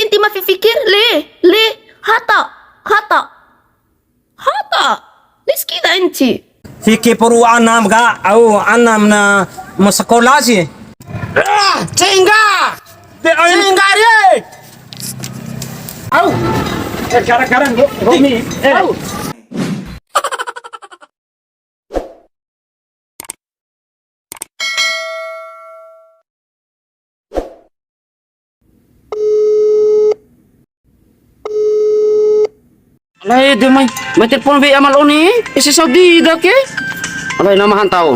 inti mafikir le hata liskida inti fikir perlu anam ga au anam na sekolah sih. Cengga De ye au gara-gara Romi Alay, di may telepon bi amal oni. Isi Saudi dah ke? Alay, nama hantau.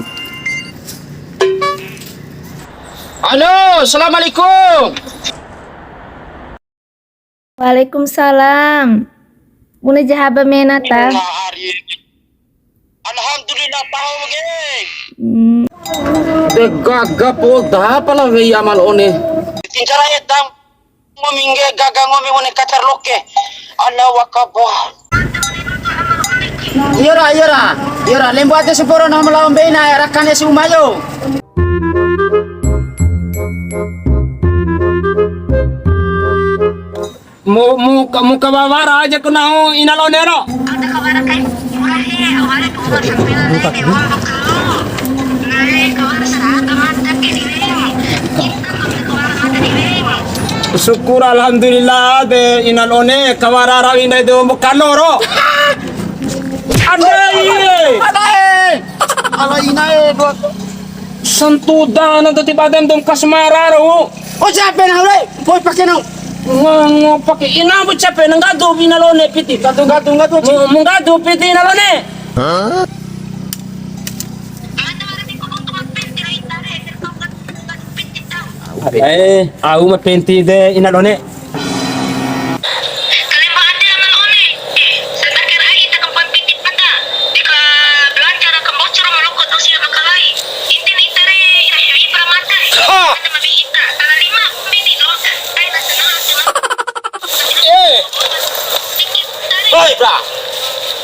Halo, assalamualaikum. Waalaikumsalam. Buna jahaba menata. Alhamdulillah tahu geng. Gagap dah pala bi amal oni. Tincara etang ngomingge gagang ngomi woni kacar loke. Allah wakabah. Yora, lembu ate seporo na melawan bena rakannya si Umayo. Mu kabawara aja kenau inalonero. Ada kabar kayak murahe awalnya dua sampai nanti di rumah kalau naik kabar seragam ada ke di kita kabar ada di Syukur alhamdulillah de inalone kawara rawinda itu mukaloro. Adai. Ala inae dua. Santuda na tiba dem dom kasmararo. Oh siapa na ore? Boy pakai nang. Ngo pakai ina bu chape ngado inalone piti. Gado. Ngado piti inalone. Aku mah penti de inalone.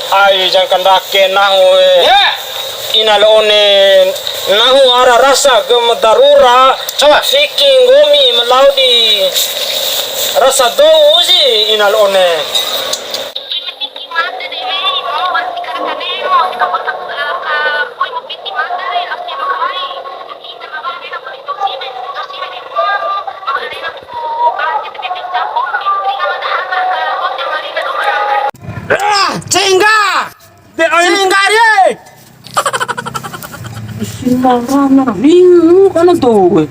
Ay jangan dake nahu inalone nahu ara rasa gemedarura coba viking gomi melaudi rasa dozi inalone Cengga ye. Sinarana bingung kan tuh.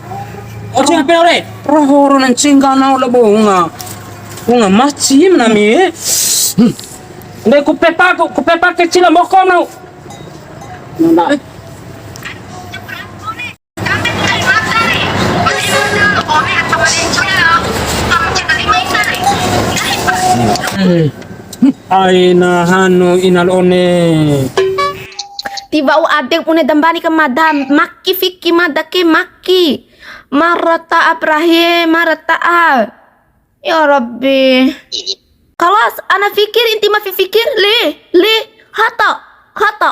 Oh siapa ore? Rohoro nan cingga na ulah bunga macam nami. Dek kupepa kecil moko na. Ay na hanu inalone. Tiba adek pune dambani ke madam maki fiki madake maki marata aprahe marata ya Rabbi. Kalau ana fikir inti mafikir le hata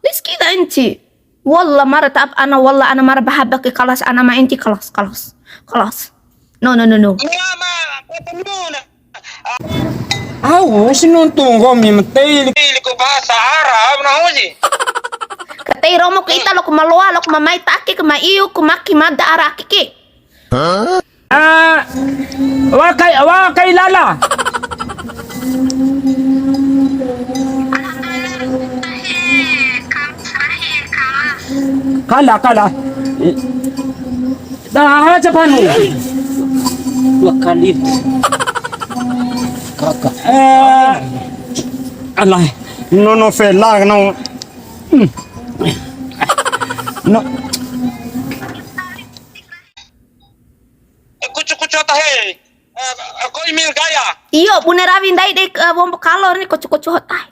liskida inti wallah marata ana wallah ana mara bahabak kelas ana ma inti kelas no Sinuntung gomi matay Ko bahasa Arab na hoji. Katay romo ko italo ko malwa lo ko mamay taki ko maiyo ko makimada araki ki. Wakay lala. Kala. Dah Japan. Dua kali. Kakak. Allah. No fela no. No. Kucu tahe. Ko email gaya. Iyo bunerawi ndai dek wombo kalor ni kocu hotai.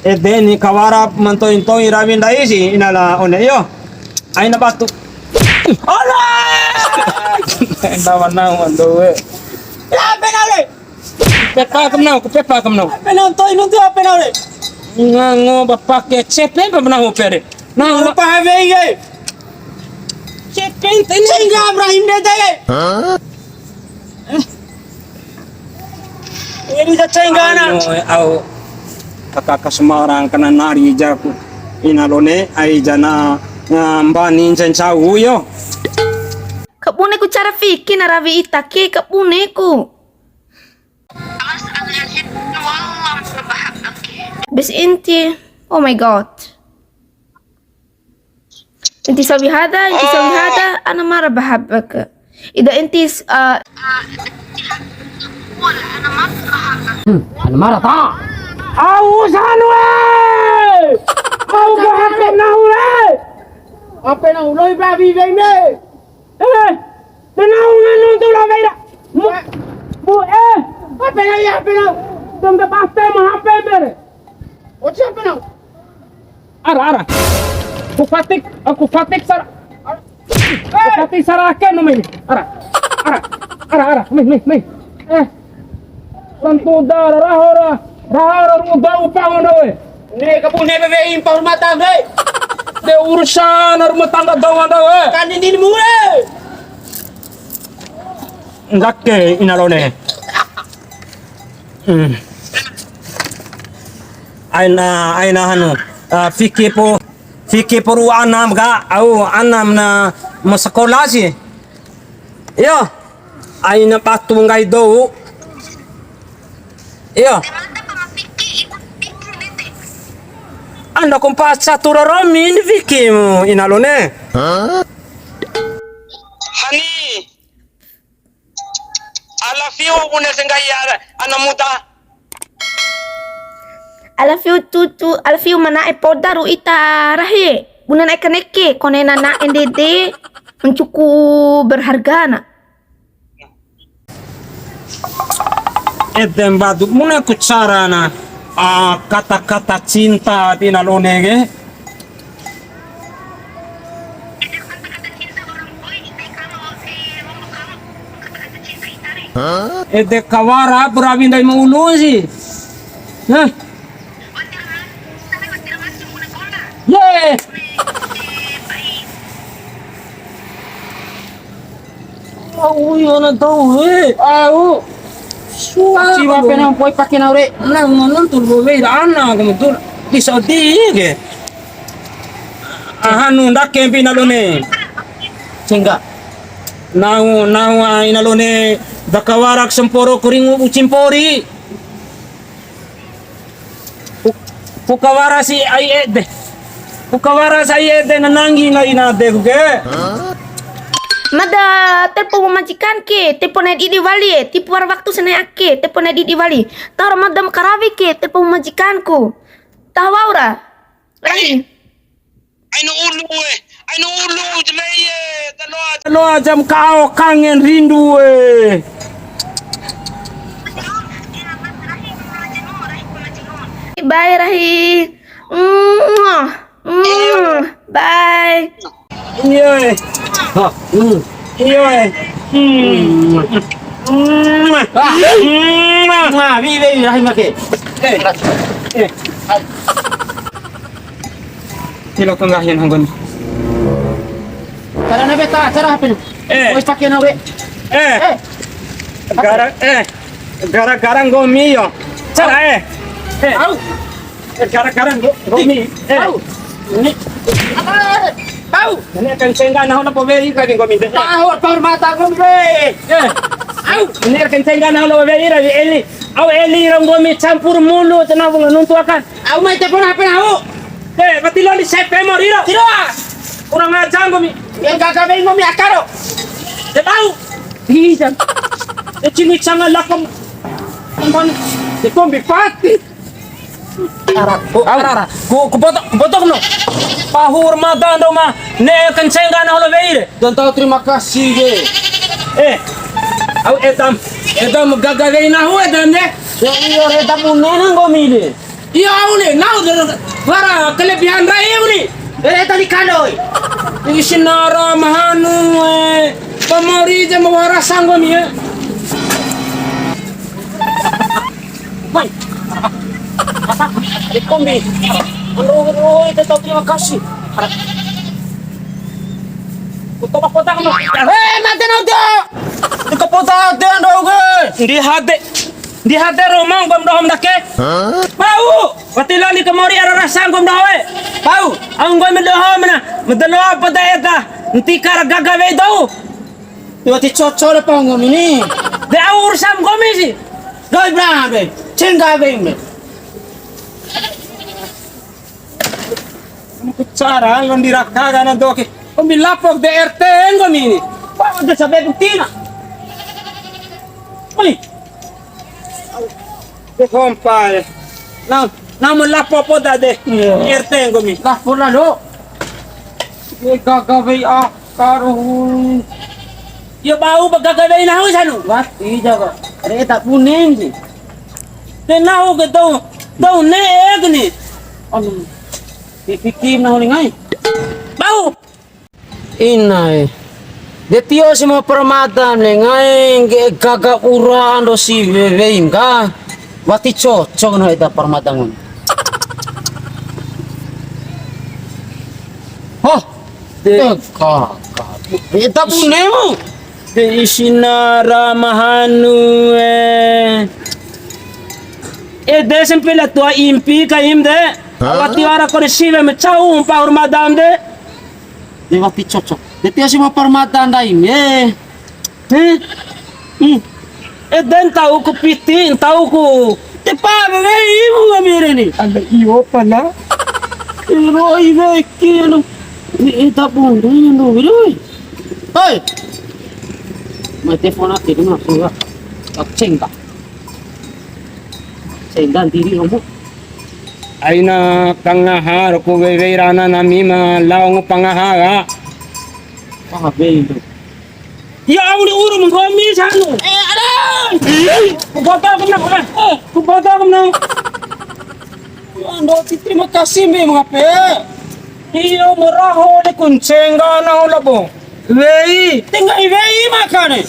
Deni kawara mantoin rawi ndai si inala one yo. Ay na batu. Allah. Ndawan na wando we. Ya benale. Pepa kamnau. Penonton itu apa nale? Ngo bapak ke cepen pa na ho pere. Na Apa have ye? cepen tin Cengga Ibrahim deh ye. Ini sa cengana. Au kakakasemarang kana nari jaku inalone ai jana mbani ncau yo. Kapune ku cara fikir na ravi itake kapune ku. خلاص انا الحين والله ما بحبك. بس انتي oh my god. انتي سوي هذا انتي سوي هذا انا مرة بحبك. اذا انتي ولا انا ما بحبك. Ano marata? Ausan we! Mau ko hape na ule! Hape na uloy babi vene! Tenau nganu tu la veira! Hape na ya hape na! Tum de paste ma hape mere! Ochi hape na! Ara! Aku fatik sara! Aku fatik sara ke no me! Ara! Me! Santo dara rahora ruda upang na we. Ni kapune bebe impor mata be. De urusan rumah tangga daw na we. Kanin din mo eh. Ndakke inalone. Aina hanu. Fikir po anam ga au anam na masekolah sih. Yo. Aina patungai do. Yo. Mata pamapiki itu nete. Anda kumpas satu romi ini fikimu inalone. Hani. Ala fiu una sengaya ana muda. alafiu tutu alafiu mana podaru ita rahi. Buna naik keneke kone nana endede mencuku berharga na. Edem badu muna kucara na kata-kata cinta tinalone ge. Itu kata-kata cinta orang boy. Kalau ngomong kamu kata-kata cinta itari. Ede kawara berabindai maulu sih. Hah? Watir mas muna kola. Ye. Baik. Au yo na tau au. Siwa pena poi pakai na ure. Nang tur be ana como tur bisa dige. Ahanu ndakke pinalone. Sengga. Nau inalone dakawarak semporo kuringu ucimpori. Pukawara si ayede. Pukawara si ayede nanangi ngai na dege. Mada telepon majikan ke, telepon edi diwali, tipu war waktu senai ke, telepon edi diwali. Tar madam karawi ke, telepon majikanku. Tahu ora? Lagi. Aino ulu jleye dalo. Lo jam kau kangen rindu Bye Rahi. Bye. Iya. Ha. Iya. Vive rahim ke. Kilo tengah yang hanggon. Cara na beta, cara hape. Poi pakai na ure. Gara-gara ngomi yo. Cara Au. gara-gara ngomi. Ni. Au. Ini akan sengga na hola poveri ka ngomi. Tahu por mata gombe. Au, ini akan sengga na hola poveri ra eli. Au eli ro ngomi campur mulu tenang nuntu akan. Au mai te por hape na au. Berarti lo di sepe moriro. Tiro. Kurang ajar ngomi. Yang gagal gombe akaro. Dia tahu. Hijan. Dia cini sangat lakam. Kumpul. Dia kombi pati. Ara. Ku potong no. Pahur madan do ma. Ne kencenga na holo veire. Dan tahu terima kasih ge. Au edam gagal na ho edam ne. Yang iyo redam unenang gomile. Iya uni, nau bara kelebihan rai uni. Tadi kandoi. Isinara mahanu pamori je mawara sangomi Mai. Di kombi. Terima kasih. Kutok-kutok mo. Mati na ito! Ikaputa ito ang doge! Di hade romang gom dohom dake. Pau, patilali ka mori ararasang gom dawe. Pau, ang gom dohom na madalawa pa ka. Hindi ka gagawin daw. Iwa ti cocok pa ang gomini. De urusan gomi si. Gawin ba be? Cengga be be. Ang kutsara ang dirakaga na doke. Umilapog de RT ang gomini. Pau de sabi kong tina. Oi. De compadre. Na mo lapo po dade. RT ang gomini. Lah pula lo. Gagawin karon. Yo bau bagagawin na ho sano. Wat ija ko. Are tak puning si. Te na ho daw ne egni. Ano? Pipikim na huling ay. Bau. Inay. Detio si mo permatan le ngay gagauraan do si veveim ka. Wati cocok no ita permatangan. Oh, kakak. Ita punemu. De isinara mahanu desem pela tua impi kaim de. Awati wara ko sive me chau pa urmadam de. De wati cocok. Detio si mo permatan daim Den tahu ko piti, tahu ko. Te pa be imu ngamire ni. Ada iyo pala. Pero ibe kino. Ita pun do video. Hoy. May telepon natin na suga. Cengga. Cengga diri mo. Ay na kangahar ko weweirana nami mga laong pangahaga. Pakabe ito. Ya uri uru mengkomi sanu. Aray! Kubota ko na ko. Kubota ko na. Ando terima kasih be mga pe. Iyo muraho de kuncengga na ulabo. Wei, Tinggal iwei makane.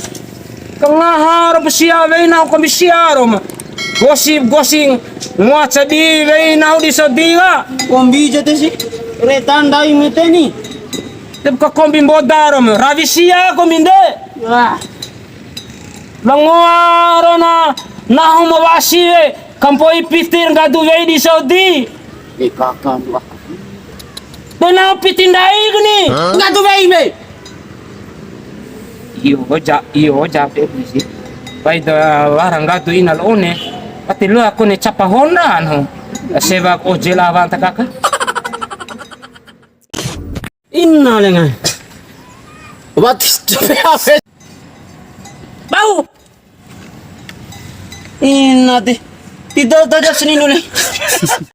kangahar siya wei na ko misiaro ma. Gosip muat di wei na di sodiga. Kombi jate si. Retan dai meteni. Tep ka kombi bodaro ma. Ravisia ko minde. Wah. Languaro na humawasi kampo ipitir nga duwei di Saudi. Kakak wah. Tanaw pitindai gini. Ngadu wei be. Iyo jabe bisi. Pai da warang gatu inal one. Pati lu aku ne capa Honda no. Seba ko jela avanta kaka. Inna lengan. What is the Bau. Inna de. Tidak ada sini nule.